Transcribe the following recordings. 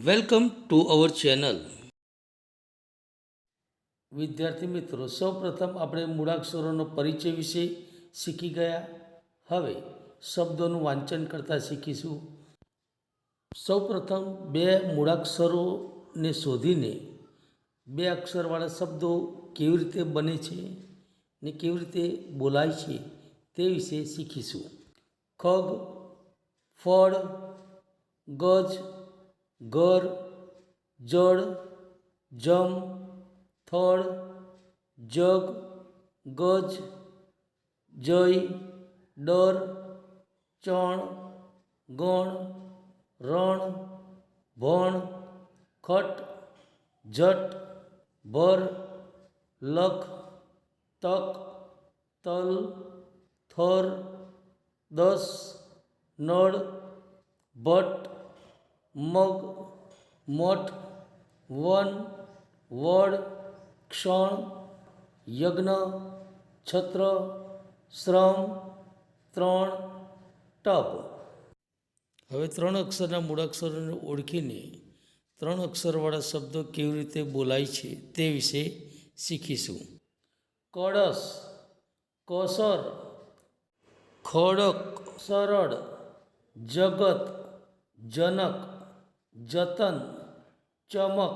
Welcome to our channel. વિદ્યાર્થી મિત્રો, સૌપ્રથમ આપણે મૂળાક્ષરોનો પરિચય વિશે શીખી ગયા. હવે શબ્દોનું વાંચન કરતાં શીખીશું. સૌપ્રથમ બે મૂળાક્ષરોને શોધીને બે અક્ષરવાળા શબ્દો કેવી રીતે બને છે ને કેવી રીતે બોલાય છે તે વિશે શીખીશું. ખગ, ફળ, ગજ, ઘર, જળ, જમ, થળ, જગ, ગજ, જય, ડર, ચણ, ગણ, રણ, ભણ, ખટ, જટ, ભર, લખ, તક, તલ, થર, દસ, નળ, ભટ્ટ, મગ, મઠ, વન, વડ, ક્ષણ, યજ્ઞ, છત્ર, શ્રમ, ત્રણ, ટપ. હવે ત્રણ અક્ષરના મૂળાક્ષરોને ઓળખીને ત્રણ અક્ષરવાળા શબ્દો કેવી રીતે બોલાય છે તે વિશે શીખીશું. કળશ, કસર, ખડક, સરળ, જગત, જનક, જતન, ચમક,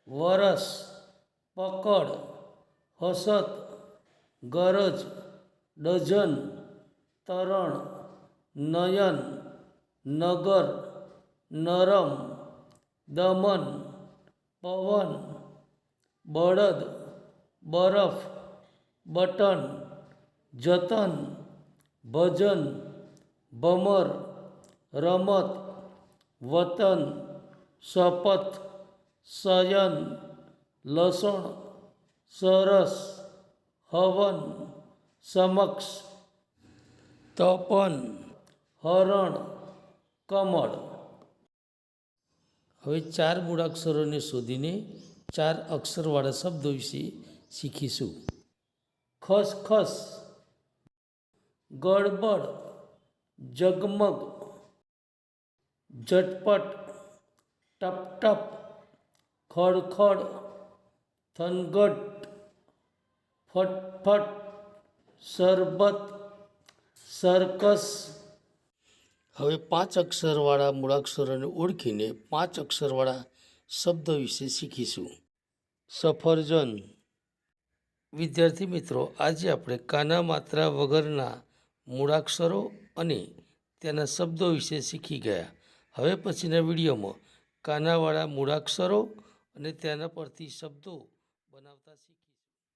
વરસ, પકડ, હસત, ગરજ, ડઝન, તરણ, નયન, નગર, નરમ, દમન, પવન, બળદ, બરફ, બટન, જતન, ભજન, ભમર, રમત, વતન, શપથ, શયન, લસણ, સરસ, હવન, સમક્ષ, તપન, હરણ, કમળ. હવે ચાર મૂળાક્ષરોને શોધીને ચાર અક્ષરવાળા શબ્દો વિશે શીખીશું. ખસખસ, ગડબડ, જગમગ, ઝટપટ, ટપટપ, ખડખડ, થનગટ, ફટફટ, સરબત, સર્કસ. હવે પાંચ અક્ષરવાળા મૂળાક્ષરોને ઓળખીને પાંચ અક્ષરવાળા શબ્દો વિશે શીખીશું. સફરજન. વિદ્યાર્થી મિત્રો, આજે આપણે કાના માત્રા વગરના મૂળાક્ષરો અને તેના શબ્દો વિશે શીખી ગયા. હવે પછીના વિડીયોમાં કાનાવાળા મૂળાક્ષરો અને તેના પરથી શબ્દો બનાવતા શીખીશું.